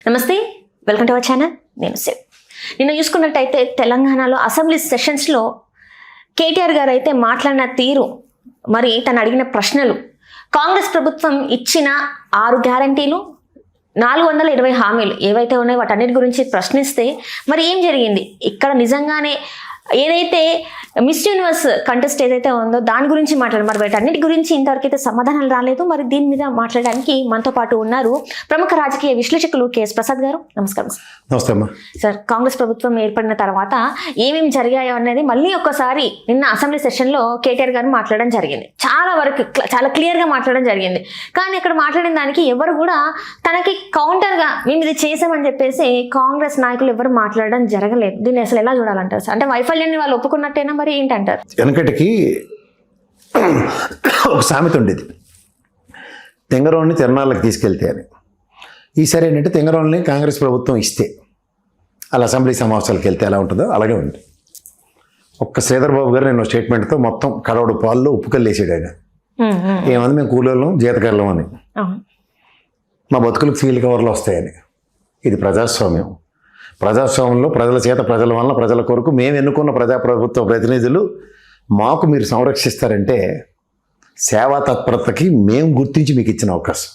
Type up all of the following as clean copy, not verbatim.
నమస్తే, welcome to our channel. నేను శివ్. నిన్న చూసుకున్నట్టయితే తెలంగాణలో అసెంబ్లీ సెషన్స్లో కేటీఆర్ గారు అయితే మాట్లాడిన తీరు, మరి తను అడిగిన ప్రశ్నలు, కాంగ్రెస్ ప్రభుత్వం ఇచ్చిన 6 గ్యారంటీలు, 420 హామీలు ఏవైతే ఉన్నాయో వాటన్నిటి గురించి ప్రశ్నిస్తే మరి ఏం జరిగింది ఇక్కడ, నిజంగానే ఏదైతే మిస్ యూనివర్స్ కంటెస్ట్ ఏదైతే ఉందో దాని గురించి మాట్లాడారు. మరి వాటన్నిటి గురించి ఇంతవరకైతే సమాధానాలు రాలేదు. మరి దీని మీద మాట్లాడడానికి మనతో పాటు ఉన్నారు ప్రముఖ రాజకీయ విశ్లేషకులు కేఎస్ ప్రసాద్ గారు. నమస్కారం. నమస్తే అమ్మా. సార్, కాంగ్రెస్ ప్రభుత్వం ఏర్పడిన తర్వాత ఏమేమి జరిగాయో అనేది మళ్ళీ ఒక్కసారి నిన్న అసెంబ్లీ సెషన్లో కేటీఆర్ గారు మాట్లాడడం జరిగింది. చాలా వరకు చాలా క్లియర్గా మాట్లాడడం జరిగింది. కానీ ఇక్కడ మాట్లాడిన దానికి ఎవరు కూడా తనకి కౌంటర్గా మేము ఇది చేసామని చెప్పేసి కాంగ్రెస్ నాయకులు ఎవరు మాట్లాడడం జరగలేదు. దీన్ని అసలు ఎలా చూడాలంటారు సార్? అంటే వైఫల్యాన్ని వాళ్ళు ఒప్పుకున్నట్టేనా, మరి ఏంటంటారు? వెనకటికి ఒక సామెత ఉండేది, తెంగరోళ్ళని తిరణాలకు తీసుకెళ్తే అని. ఈసారి ఏంటంటే తెంగరోళ్ళని కాంగ్రెస్ ప్రభుత్వం ఇస్తే అలా అసెంబ్లీ సమావేశాలకు వెళ్తే ఎలా ఉంటుందో అలాగే ఉంది. ఒక్క శ్రీధర్ బాబు గారు నేను స్టేట్మెంట్తో మొత్తం కడవడు పాల్లో ఉప్పుకల్లు వేసాడు ఆయన. ఏమంది, మేము కూలీళ్ళం జీతకర్లం అని, మా బతుకులకు సీల్ కవర్లు వస్తాయని. ఇది ప్రజాస్వామ్యం. ప్రజాస్వామ్యంలో ప్రజల చేత, ప్రజల వలన, ప్రజల కొరకు మేము ఎన్నుకున్న ప్రజాప్రభుత్వ ప్రతినిధులు మాకు మీరు సంరక్షిస్తారంటే సేవా తత్పరతకి మేము గుర్తించి మీకు ఇచ్చిన అవకాశం.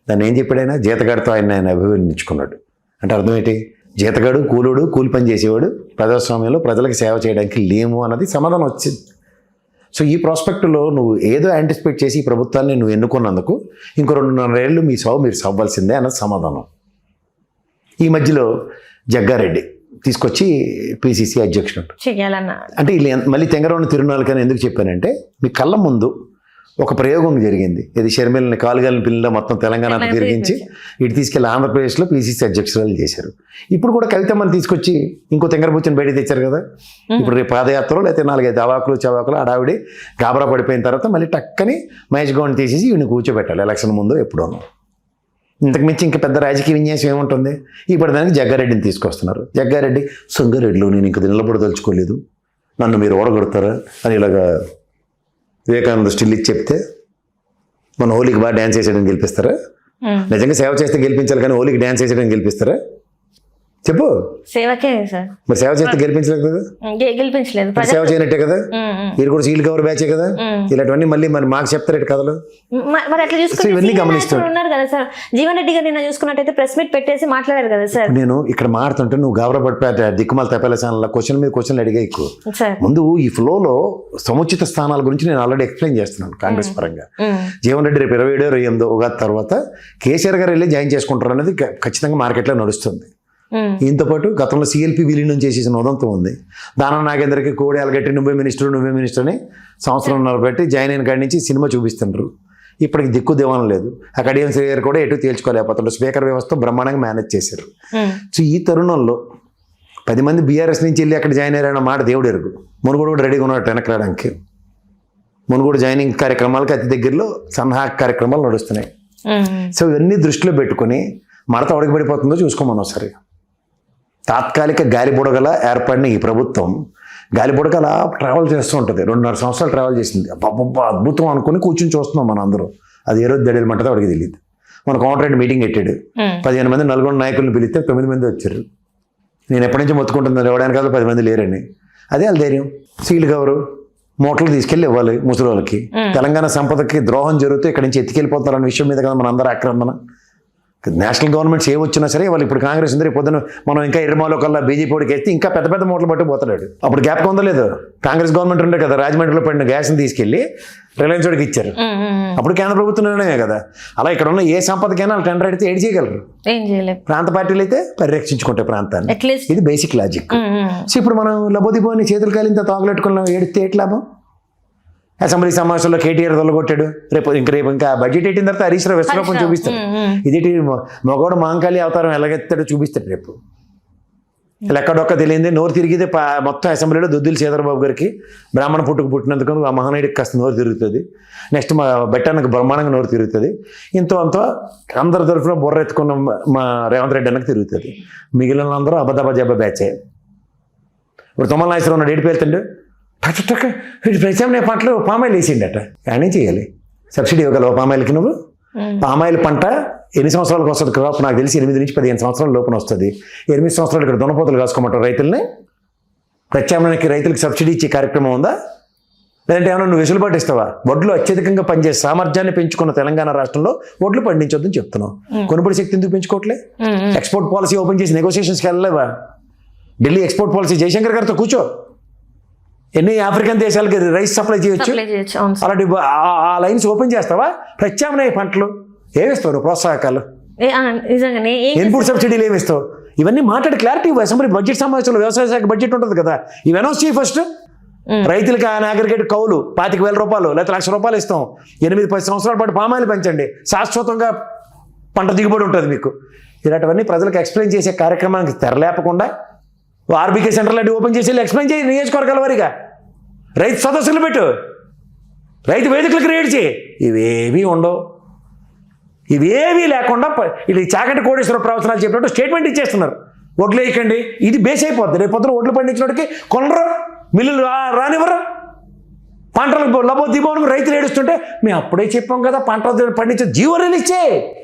దాన్ని ఏం చెప్పాడైనా, జీతగాడితో ఆయన అభివర్ణించుకున్నాడు. అంటే అర్థం ఏంటి? జీతగాడు, కూలుడు, కూలి పని చేసేవాడు ప్రజాస్వామ్యంలో ప్రజలకు సేవ చేయడానికి లేము అన్నది సమాధానం వచ్చింది. సో ఈ ప్రాస్పెక్టులో నువ్వు ఏదో యాంటిసిపేట్ చేసి ఈ ప్రభుత్వాన్ని నువ్వు ఎన్నుకున్నందుకు ఇంకో 2.5 ఏళ్ళు మీ మీరు సవ్వాల్సిందే అన్నది సమాధానం. ఈ మధ్యలో జగ్గారెడ్డి తీసుకొచ్చి పిసిసి అధ్యక్షుడు అంటే మళ్ళీ తెంగరవణ తిరునాళ్ళకని ఎందుకు చెప్పానంటే, మీ కళ్ళ ముందు ఒక ప్రయోగం జరిగింది. ఇది షర్మిలని కాలుగాలిన పిల్లల మొత్తం తెలంగాణ తిరిగించి ఇటు తీసుకెళ్ళి ఆంధ్రప్రదేశ్లో పిసిసి అధ్యక్షురాలు చేశారు. ఇప్పుడు కూడా కవితమ్మని తీసుకొచ్చి ఇంకో తెంగరబుచ్చని బయట తెచ్చారు కదా. ఇప్పుడు రేపు పాదయాత్రలో లేకపోతే 4-5 అవాకులు చవాకులు ఆడావిడి గాబరా పడిపోయిన తర్వాత మళ్ళీ టక్కని మహేష్ గౌడ్ని తీసేసి ఈయన కూర్చోబెట్టాలి ఎలక్షన్ ముందు ఎప్పుడోనూ. ఇంతకు మించి ఇంకా పెద్ద రాజకీయ విన్యాసం ఏముంటుంది? ఇప్పుడు దానికి జగ్గారెడ్డిని తీసుకొస్తున్నారు. జగ్గారెడ్డి, సంగారెడ్డిలో నేను ఇంక నిలబడదలుచుకోలేదు, నన్ను మీరు ఓడగొడతారా అని ఇలాగా వివేకానంద స్టిల్ ఇచ్చి చెప్తే మన హోలీకి బాగా డ్యాన్స్ వేసేయడం గెలిపిస్తారా? నిజంగా సేవ చేస్తే గెలిపించాలి కానీ హోలీకి డ్యాన్స్ వేసేయడం గెలిపిస్తారా? చెప్పు. సేవకే సార్. మరి సేవ చేస్తే గెలిపించలేదు కదా, గెలిపించలేదు, సేవ చేయనట్టే కదా. మీరు కూడా సీల్ కవర్ బ్యాచే కదా. ఇలాంటివన్నీ మళ్ళీ మరి మాకు చెప్తారు కథలు. మరి అట్లా చూసుకుంటే ఇవన్నీ గమనిస్తాను. ఉన్నారు కదా సార్, జీవన్ రెడ్డి గారు నిన్న చూసుకున్నట్టయితే ప్రెస్ మీట్ పెట్టేసి మాట్లాడారు కదా సార్. నేను ఇక్కడ మాట్లాడుతుంటే నువ్వు గాబరా పడిపోయా దిక్కుమాల తప్పేలా ఛానల్ క్వశ్చన్ మీద క్వశ్చన్లు అడిగా ఎక్కువ. ముందు ఈ ఫ్లోలో సముచిత స్థానాల గురించి నేను ఆల్రెడీ ఎక్స్ప్లెయిన్ చేస్తున్నాను కాంగ్రెస్ పరంగా. జీవన్ రెడ్డి రేపు 27-28 ఉగాది తర్వాత కేసీఆర్ గారు వెళ్ళి జాయిన్ చేసుకుంటారు అనేది ఖచ్చితంగా మార్కెట్లో నడుస్తుంది. దీంతో పాటు గతంలో సిఎల్పి విలీనం చేసేసిన ఉదంతం ఉంది. దానం నాగేంద్రకి కోడి అలగట్టి నువ్వే మినిస్టర్ అని సంవత్సరం పెట్టి జాయిన్ అయిన కాడి నుంచి సినిమా చూపిస్తుండ్రు. ఇప్పటికి దిక్కు దివానం లేదు. ఆ కడియం శ్రీ గారు కూడా ఎటు తేల్చుకోలేకపోతుండ్రు. స్పీకర్ వ్యవస్థ బ్రహ్మాండంగా మేనేజ్ చేశారు. సో ఈ తరుణంలో 10 మంది బీఆర్ఎస్ నుంచి వెళ్ళి అక్కడ జాయిన్ అయ్యారన్న మాట దేవుడు ఎరుగు. మునుగోడు కూడా రెడీగా ఉన్నాడు వెనక్కి రావడానికి. మునుగోడు జాయినింగ్ కార్యక్రమాలకు అతి దగ్గరలో సన్నాహక కార్యక్రమాలు నడుస్తున్నాయి. సో ఇవన్నీ దృష్టిలో పెట్టుకుని మడత ఉడకబడిపోతుందో చూసుకోమని ఒకసారి. తాత్కాలిక గాలిబుడగల ఏర్పడిన ఈ ప్రభుత్వం గాలిబుడగల ట్రావెల్ చేస్తూ ఉంటుంది. 2.5 సంవత్సరాలు ట్రావెల్ చేసింది. అబ్బా అద్భుతం అనుకుని కూర్చొని చూస్తున్నాం మనం అందరూ. అది ఏ రోజు దడేలు మంటదో వాడికి తెలియదు. మన కాంట్రాక్ట్ మీటింగ్ పెట్టాడు. 15 మంది నల్గొండ నాయకులను పిలిస్తే 9 మంది వచ్చారు. నేను ఎప్పటి నుంచి మొత్తుకుంటున్నాను ఇవ్వడానికి కాదు 10 మంది లేరని. అదే వాళ్ళ ధైర్యం. సీల్ కవరు మూటలు తీసుకెళ్ళి ఇవ్వాలి ముసలి. తెలంగాణ సంపదకి ద్రోహం జరుగుతూ ఇక్కడి నుంచి ఎత్తుకెళ్ళిపోతారన్న విషయం మీద కదా మన అందరూ ఆక్రమణ. నేషనల్ గవర్నమెంట్స్ ఏ వచ్చినా సరే వాళ్ళు ఇప్పుడు కాంగ్రెస్ ఉంది, పొద్దున మనం ఇంకా ఇరమాలో కల్లా బీజేపీకి వేస్తే ఇంకా పెద్ద పెద్ద మూటలు పట్టి పోతాడు. అప్పుడు గ్యాప్ పొందలేదు. కాంగ్రెస్ గవర్నమెంట్ ఉండే కదా, రాజమండ్రిలో పడిన గ్యాస్ని తీసుకెళ్ళి రిలయన్స్ వాడికి ఇచ్చారు. అప్పుడు కేంద్ర ప్రభుత్వం నిర్ణయమే కదా. అలా ఇక్కడ ఉన్న ఏ సంపదకైనా వాళ్ళు టెండర్ అడిగితే ఏడు చేయగలరు. ప్రాంత పార్టీలు అయితే పరిరక్షించుకుంటే ప్రాంతాన్ని. ఇది బేసిక్ లాజిక్. సో ఇప్పుడు మనం లబోదిబోని చేతులు కాలింత తాగులెట్టుకున్నాం, ఏడితే ఏటి లాభం? అసెంబ్లీ సమావేశంలో కేటీఆర్ తొలగొట్టాడు. రేపు ఇంకా బడ్జెట్ పెట్టిన తర్వాత హరీష్ రావు విశ్వరూపం చూపిస్తాడు. ఇదేంటి మగవాడు మాంకాళి అవతారం ఎలాగెత్తాడో చూపిస్తాడు రేపు. ఎక్కడొక్క తెలియంది నోరు తిరిగితే మొత్తం అసెంబ్లీలో దుద్దులు శ్రీధరబాబు గారికి బ్రాహ్మణ పుట్టుకు ఆ మహానాయుడికి కాస్త నోరు తిరుగుతుంది. నెక్స్ట్ మా బెట్టానికి బ్రహ్మాండంగా నోరు తిరుగుతుంది. ఇంతో అంతో అందరి తరఫున బుర్ర ఎత్తుకున్న మా రేవంత్ రెడ్డి అన్నకు తిరుగుతుంది. మిగిలిన అందరూ అబద్ధ బ్యాచే. ఇప్పుడు తుమ్మల నాగేశ్వరరావు ఉన్నాడు, ఏడిపి వెళ్తుండే టక్క వీటి ప్రత్యామ్నాయ పంటలు పామాయిల్ వేసిండట. కానీ చేయాలి, సబ్సిడీ ఇవ్వగలవు పామాయిల్కి? నువ్వు పామాయిల్ పంట ఎన్ని సంవత్సరాలకు వస్తుంది క్రాప్? నాకు తెలిసి 8 నుంచి 15 సంవత్సరాల లోపల వస్తుంది. 8 సంవత్సరాలు ఇక్కడ దున్నపోతలు కాసుకోమంటారు రైతుల్ని. ప్రత్యామ్నాయానికి రైతులకు సబ్సిడీ ఇచ్చే కార్యక్రమం ఉందా? లేదంటే ఏమైనా నువ్వు వెసులుబాటు ఇస్తావా? వడ్లు అత్యధికంగా పనిచేసే సామర్థ్యాన్ని పెంచుకున్న తెలంగాణ రాష్ట్రంలో వడ్లు పండించొద్దని చెప్తున్నావు. కొనుగోలు శక్తి ఎందుకు పెంచుకోవట్లే? ఎక్స్పోర్ట్ పాలసీ ఓపెన్ చేసి నెగోసియేషన్స్కి వెళ్ళలేవా? ఢిల్లీ ఎక్స్పోర్ట్ పాలసీ జయశంకర్ గారితో కూర్చో. ఎన్ని ఆఫ్రికన్ దేశాలకి రైస్ సప్లై చేయొచ్చు. అలాంటి ఆ లైన్స్ ఓపెన్ చేస్తావా? ప్రత్యామ్నాయ పంటలు ఏమిస్తావు నువ్వు? ప్రోత్సాహకాలు, ఇన్పుట్ సబ్సిడీలు ఏమిస్తావు? ఇవన్నీ మాట్లాడి క్లారిటీ ఇవ్వు. అసెంబ్లీ బడ్జెట్ సమావేశంలో వ్యవసాయ శాఖ బడ్జెట్ ఉంటుంది కదా, ఇవి అనౌన్స్ చేయి ఫస్ట్. రైతులకి ఆయన అగ్రిగేట్ కౌలు 25,000 రూపాయలు లేకపోతే ₹1,00,000 ఇస్తాం. 8-10 సంవత్సరాల పాటు పామాయిల్ పెంచండి, శాశ్వతంగా పంట దిగుబడి ఉంటుంది మీకు. ఇలాంటివన్నీ ప్రజలకు ఎక్స్ప్లెయిన్ చేసే కార్యక్రమానికి తెరలేపకుండా ఆర్బీకే సెంటర్ లాంటి ఓపెన్ చేసి ఎక్స్ప్లెయిన్ చేయి. నియోజకవర్గాల వారిగా రైతు సదస్సులు పెట్టు, రైతు వేదికలు క్రియేట్ చేయి. ఇవేవీ ఉండవు. ఇవేవీ లేకుండా ఇది చాకటి కోటేశ్వర ప్రవచనాలు చెప్పినట్టు స్టేట్మెంట్ ఇచ్చేస్తున్నారు. వడ్లు వేయకండి, ఇది బేస్ అయిపోద్ది. రేపు పొద్దున వడ్లు పండించినోడికి కొనరు, మిల్లులు రానివ్వరు. పంటలకు లబోదిబోను రైతులు ఏడుస్తుంటే మేము అప్పుడే చెప్పాం కదా పంట పండించే జీవో రిలీజ్ చేయి.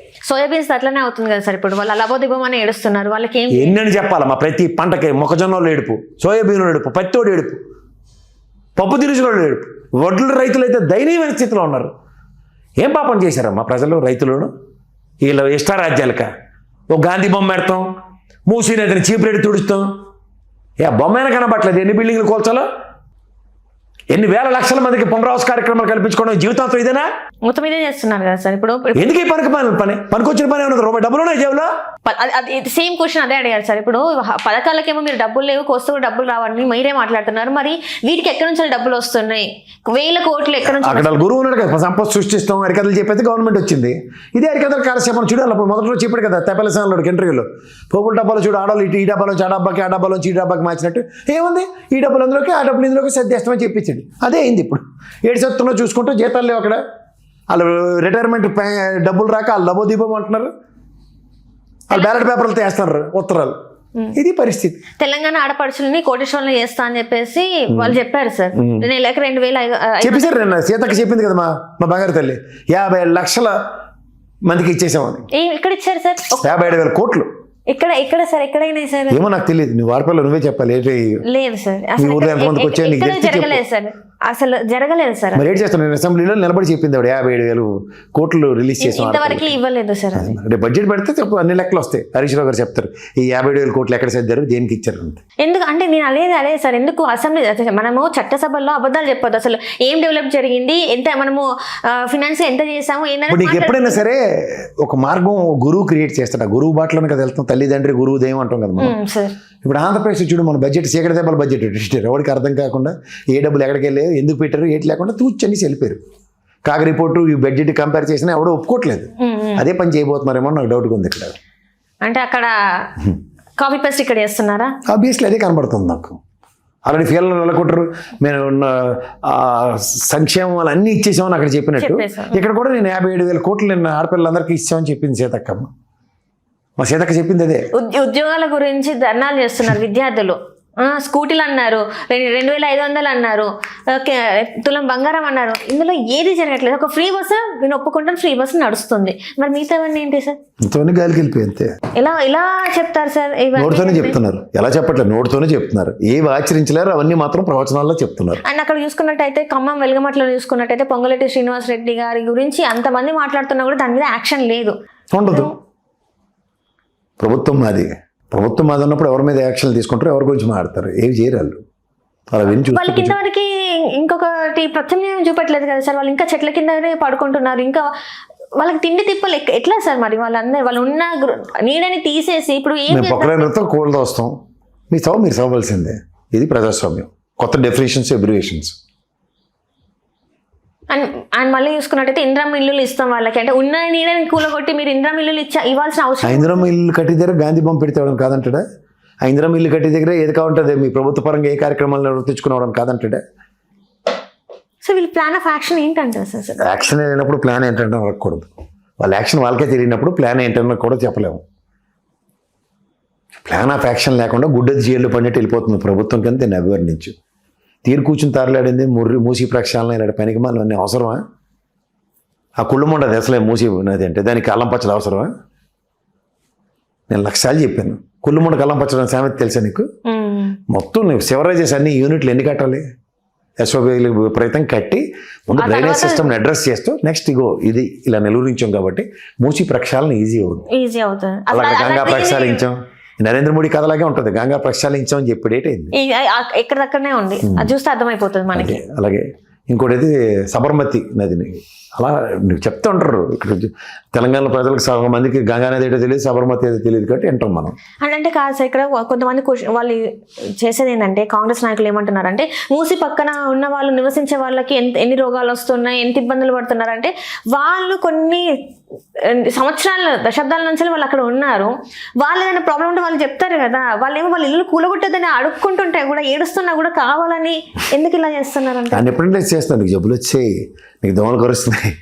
సోయాబీన్స్ అట్లనే అవుతుంది కదా సార్. ఇప్పుడు వాళ్ళు లబోదిబోమని ఏడుస్తున్నారు. వాళ్ళకి ఎన్నని చెప్పాలమ్మా? ప్రతి పంటకి మొక్కజొన్నలు ఏడుపు, సోయాబీన్లు ఏడుపు, పత్తోడు ఏడుపు, పప్పు దినుసులు ఏడుపు. వడ్లు రైతులు అయితే దయనీయమైన స్థితిలో ఉన్నారు. ఏం పాపం చేశారమ్మా ప్రజలు రైతులను? వీళ్ళ ఇష్టారాజ్యాలక ఓ గాంధీ బొమ్మ పెడతాం, మూసీ నదిని చీపురేడి తుడుస్తాం. బొమ్మైనా కనబట్టలేదు. ఎన్ని బిల్డింగ్లు కోల్చాలో, ఎన్ని వేల లక్షల మందికి పునరావాస కార్యక్రమాలు కల్పించుకోవడం జీవితాంతం ఇదేనా? మొత్తం ఇదే చేస్తున్నారు కదా సార్. ఇప్పుడు ఎందుకు ఈ పనికొచ్చిన పని ఏమన్నా? రూపాయి డబ్బులు ఉన్నాయి జేబులో? సేమ్ క్వశ్చన్ అదే అడిగారు సార్. ఇప్పుడు పథకాలకేమో మీరు డబ్బులు లేవు, కోస్తూ డబ్బులు రావని మీరే మాట్లాడుతున్నారు. మరి వీటికి ఎక్కడి నుంచి డబ్బులు వస్తున్నాయి? 1000 కోట్లు ఎక్కడి నుంచి? అక్కడ గురువు ఉన్నాడు కదా, సంపద సృష్టిస్తాం అరికథలు చెప్పేది గవర్నమెంట్ వచ్చింది. ఇదే అరికథలు కాలక్షేపం చూడాలి. అప్పుడు మొదటి రోజు చెప్పాడు కదా తెప్పలసానులోకి ఇంటర్వ్యూలో, పోపుల డబ్బాలో చూడు ఆడవాళ్ళు ఇటు ఈ డబ్బాలోంచి ఆ డబ్బాకి, ఆ డబ్బాలోంచి ఈ డబ్బాకి మార్చినట్టు ఏముంది, ఈ డబ్బులు అందులోకి ఆ డబ్బులు ఇందులోకి సర్దేస్తామని చెప్పించాడు. అదే అయింది. ఇప్పుడు 7 సత్తులో చూసుకుంటూ జీతాలు లేవు అక్కడ. వాళ్ళు రిటైర్మెంట్ డబ్బులు రాక వాళ్ళు లబోదీపం అంటున్నారు, వాళ్ళు బ్యాలెట్ పేపర్లు వేస్తున్నారు ఉత్తరాలు. ఇది పరిస్థితి. తెలంగాణ ఆడపడుచులని కోటేశ్వరంలో చేస్తా అని చెప్పేసి వాళ్ళు చెప్పారు సార్. నెలకు 2,000 చెప్పేశారు. నిన్న సీతకి చెప్పింది కదా మా బంగారు తల్లి, 50 లక్షల మందికి ఇచ్చేసామని. ఎక్కడ ఇచ్చారు సార్? 57,000 కోట్లు. ఎక్కడ సార్? ఎక్కడైనా సార్? ఏమో నాకు తెలియదు. నువ్వు వార్తల్లో నువ్వే చెప్పాలి. లేదు సార్, జరగలేదు సార్, అసలు జరగలేదు సార్. మరి ఏం చేస్తాను? నేను అసెంబ్లీలో నిలబడి చెప్పింది ఆవిడ 57,000 కోట్లు రిలీజ్ చేసాం. ఇంతవరకు ఇవ్వలేదు సార్. బడ్జెట్ పెడితే చెప్పు, అన్ని లెక్కలు వస్తాయి. హరీష్ రావు గారు చెప్తారు ఈ 57,000 కోట్లు ఎక్కడ సర్దారు, దేనికి ఇచ్చారు. ఎందుకు అంటే నేను అదే సార్, ఎందుకు అసెంబ్లీ మనము చట్టసభల్లో అబద్ధాలు చెప్పొద్దు. అసలు ఏం డెవలప్ జరిగింది, ఎంత మనము ఫినాన్స్ ఎంత చేసాము ఏంటంటే. నీకు ఎప్పుడైనా సరే ఒక మార్గం గురువు క్రియేట్ చేస్తాడు. ఆ గురువు బాటలోనే కదా వెళ్తాం. తల్లిదండ్రి గురువు దైవం అంటాం కదా మనం. ఇప్పుడు ఆంధ్రప్రదేశ్ చూడు, మన బడ్జెట్ చీకటి దెబ్బల బడ్జెట్ పెట్టారు. ఎవరికి అర్థం కాకుండా ఏ డబ్బులు ఎక్కడికి వెళ్ళాయో, ఎందుకు పెట్టారు, ఏటి లేకుండా తూచని వెళ్ళిపోయారు. కాక రిపోర్టు ఈ బడ్జెట్ కంపేర్ చేసినా ఎవడో ఒప్పుకోవట్లేదు. అదే పని చేయబోతున్నారేమో నాకు డౌట్గా ఉంది. ఇక్కడ అంటే అక్కడ కాపీ పేస్ట్ ఇక్కడ చేస్తున్నారా? ఆబ్వియస్లీ అదే కనబడుతుంది నాకు. అలాంటి ఫీల్డ్లో నెలకొట్టరు. మేము సంక్షేమం వాళ్ళు అన్నీ ఇచ్చేసామని అక్కడ చెప్పినట్టు ఇక్కడ కూడా నేను 57,000 కోట్లు నేను ఆడపిల్లలందరికీ ఇచ్చామని చెప్పింది సీతక్కమ్మ. మా సీతక్క చెప్పింది అదే. ఉద్యోగాల గురించి ధర్నాలు చేస్తున్నారు విద్యార్థులు. స్కూటీలు అన్నారు, 2,500 అన్నారు, తులం బంగారం అన్నారు. ఇందులో ఏది జరగట్లేదు. ఒక ఫ్రీ బస్సు నేను ఒప్పుకుంటాను, ఫ్రీ బస్సు నడుస్తుంది. మరి మిగతావన్నీ ఏంటి సార్? ఇంతోనే గాలికి వెళ్ళిపోయి అంతే. ఇలా చెప్తారు సార్. నోటితోనే చెప్తున్నారు. ఎలా చెప్పట్లేదు, నోటితోనే చెప్తున్నారు. ఏవి ఆచరించలేరు అవన్నీ మాత్రం ప్రవచనాల్లో చెప్తున్నారు. అండ్ అక్కడ చూసుకున్నట్టయితే ఖమ్మం వెలుగమట్లో చూసుకున్నట్టయితే పొంగులేటి శ్రీనివాస్ రెడ్డి గారి గురించి అంతమంది మాట్లాడుతున్నా కూడా దాని మీద యాక్షన్ లేదు, ఉండదు. ప్రభుత్వం మాది అన్నప్పుడు ఎవరి మీద యాక్షన్ తీసుకుంటారు, ఎవరి గురించి మాట్లాడతారు, ఏవి చేయరాళ్ళు. వాళ్ళకి ఇంతవరకు ఇంకొకటి ప్రత్యామ్నాయం చూపట్లేదు కదా సార్. వాళ్ళు ఇంకా చెట్ల కిందనే పడుకుంటున్నారు. ఇంకా వాళ్ళకి తిండి తిప్పలు ఎట్లా సార్? మరి వాళ్ళందరూ వాళ్ళు ఉన్న నీడని తీసేసి ఇప్పుడు పొక్కలతో కోల్డ్ వస్తాం. మీరు చదవాల్సిందే. ఇది ప్రజాస్వామ్యం. కొత్త డెఫినేషన్స్, అబ్రివేషన్స్. అండ్ మళ్ళీ చూసుకున్నట్టయితే ఇందిరమ్మ ఇల్లులు ఇస్తాం వాళ్ళకి. అంటే ఉన్న నీడని కూలగొట్టి మీరు ఇందిరమ్మ ఇల్లులు ఇవ్వాల్సిన అవసరం. ఇందిరమ్మ ఇల్లు కట్టి దగ్గర గాంధీ బొమ్మ పెడితే కాదంటాడా? ఇందిరమ్మ ఇల్లు కట్టి దగ్గర ఏది కావుంటుంది, మీ ప్రభుత్వ పరంగా ఏ కార్యక్రమాలు నిర్వర్తించుకునేవాడు కాదంటాడా? సో వీళ్ళ ప్లాన్ ఆఫ్ యాక్షన్ ఏంటంటారు సార్? యాక్షన్ అయినప్పుడు ప్లాన్ ఏంటంటే అడగకూడదు. వాళ్ళ యాక్షన్ వాళ్ళకే తెలియనప్పుడు ప్లాన్ ఏంటన్నా కూడా చెప్పలేము. ప్లాన్ ఆఫ్ యాక్షన్ లేకుండా గుడ్డది జైల్లో పడినట్టు వెళ్ళిపోతుంది ప్రభుత్వం కింద. దీన్ని అభివర్ణించు. తీరు కూర్చుని తారలాడింది మూసి ప్రక్షాళన ఇలాంటి పనికి మళ్ళీ అవసరమా? ఆ కుళ్ళుమండ అసలే మూసి నది అంటే దానికి అల్లం పచ్చడి అవసరమా? నేను లక్షసార్లు చెప్పాను. కుళ్ళుమండకు అల్లం పచ్చడి సామెత తెలుసా నీకు? మొత్తం నువ్వు సివరేజెస్ అన్ని యూనిట్లు ఎన్ని కట్టాలి? ఎస్ఓబీలు విపరీతం కట్టి ముందు డ్రైనేజ్ సిస్టమ్ని అడ్రస్ చేస్తూ నెక్స్ట్ ఇగో ఇది ఇలా నిలువరించాం కాబట్టి మూసి ప్రక్షాళన ఈజీ అవుతుంది. అలాగే గంగా ప్రక్షాళించాం, నరేంద్ర మోడీ కథలాగే ఉంటుంది. గంగా ప్రక్షాళించాం అని చెప్పి డేట్ అయింది, ఎక్కడిదక్కడనే ఉంది, అది చూస్తే అర్థమైపోతుంది మనకి. అలాగే ఇంకోటి అయితే సబర్మతి నదిని అలా నీకు చెప్తూ ఉంటారు. ఇక్కడ తెలంగాణ ప్రజలకు సగం మందికి గంగా నది ఏంటో తెలియదు, సబర్మతి ఏదో తెలియదు కాబట్టి వింటాం మనం. అంటే కాదు సార్, ఇక్కడ కొంతమంది వాళ్ళు చేసేది ఏంటంటే కాంగ్రెస్ నాయకులు ఏమంటున్నారంటే మూసి పక్కన ఉన్న వాళ్ళు నివసించే వాళ్ళకి ఎన్ని రోగాలు వస్తున్నాయి, ఎంత ఇబ్బందులు పడుతున్నారంటే వాళ్ళు కొన్ని సంవత్సరాల దశాబ్దాల నుంచి వాళ్ళు అక్కడ ఉన్నారు. వాళ్ళు ఏదైనా ప్రాబ్లం ఉంటే వాళ్ళు చెప్తారు కదా, వాళ్ళు ఇల్లు కూలగొట్టేదని అడుక్కుంటుంటే కూడా ఏడుస్తున్నా కూడా కావాలని ఎందుకు ఇలా చేస్తున్నారు అంటే ఎప్పుడంటే చేస్తాను. నీకు జబ్బులు వచ్చాయి, నీకు దోమలు కరుస్తున్నాయి,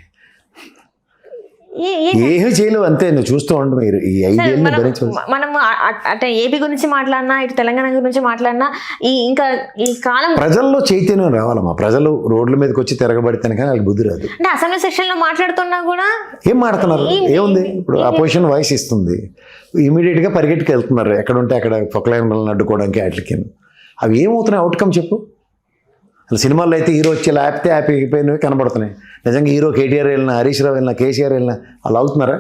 ఏమీ చేయలేవు అంతే. నువ్వు చూస్తూ ఉండు. మీరు ఈ 5 ఏళ్ళు భరించవచ్చు. మనం అంటే ఏపీ గురించి మాట్లాడినా ఇటు తెలంగాణ గురించి మాట్లాడినా ఇంకా ఈ కాలం ప్రజల్లో చైతన్యం రావాలమ్మా. ప్రజలు రోడ్ల మీదకి వచ్చి తిరగబడితేనే కానీ వాళ్ళకి బుద్ధి రాదు. అంటే అసెంబ్లీ సెషన్ లో మాట్లాడుతున్నా కూడా ఏం మాట్లాడుతున్నారు? ఏముంది? ఇప్పుడు అపోజిషన్ వాయిస్ ఇస్తుంది, ఇమీడియట్ గా పరిగెట్టుకు వెళ్తున్నారు ఎక్కడ ఉంటే అక్కడ పొక్కలైన అడ్డుకోవడానికి వాటికి. అవి ఏమవుతున్నాయి అవుట్కమ్ చెప్పు? అసలు సినిమాల్లో అయితే హీరో వచ్చి లేకపోతే హ్యాపీ అయిపోయినవి కనబడుతున్నాయి. నిజంగా హీరో కేటీఆర్ వెళ్ళినా, హరీష్ రావు వెళ్ళినా, కేసీఆర్ వెళ్ళినా అలా అవుతున్నారా?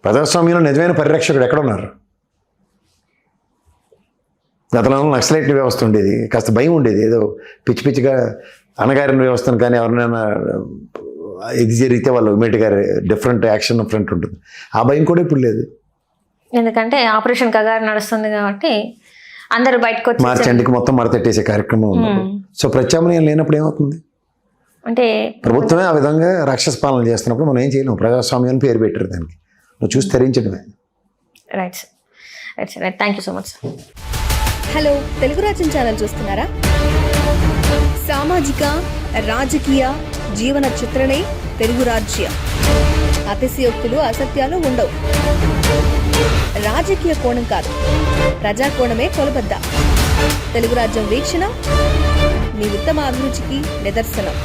ప్రజాస్వామ్యంలో నిజమైన పరిరక్షకుడు ఎక్కడ ఉన్నారు? గతంలో నక్సలైట్ వ్యవస్థ ఉండేది, కాస్త భయం ఉండేది, ఏదో పిచ్చి పిచ్చిగా అణగారిన వ్యవస్థను కానీ ఎవరినైనా ఇది జరిగితే వాళ్ళు ఇమీడియట్గా డిఫరెంట్ యాక్షన్ ఫ్రంట్ ఉంటుంది. ఆ భయం కూడా ఇప్పుడు లేదు. ఎందుకంటే ఆపరేషన్ కగారు నడుస్తుంది కాబట్టి అందరూ బయటకు వచ్చి మార్చండికి మొత్తం మడతెట్టేసే కార్యక్రమం ఉంది. సో ప్రత్యామ్నాయం లేనప్పుడు ఏమవుతుంది? అంటే ప్రభుత్వమే ఆ విధంగా రాక్షస పాలన చేస్తున్నప్పుడు మనం ఏం చేయలేము. ప్రజాస్వామ్యాన్ని పేరు పెట్టారు దానికి, నువ్వు చూసి తరించడమే. Right right, thank you so much. Hello, Telugu Rajyam channel చూస్తున్నారా? సామాజిక రాజకీయ జీవన చిత్రణే తెలుగు రాజ్యం. అతిశయోక్తులు అసత్యాలు ఉండవు. రాజకీయ కోణం కాదు, ప్రజా కోణమే కొలబద్ద. తెలుగు రాజ్యం వీక్షణ మీ ఉత్తమ అభిరుచికి నిదర్శనం.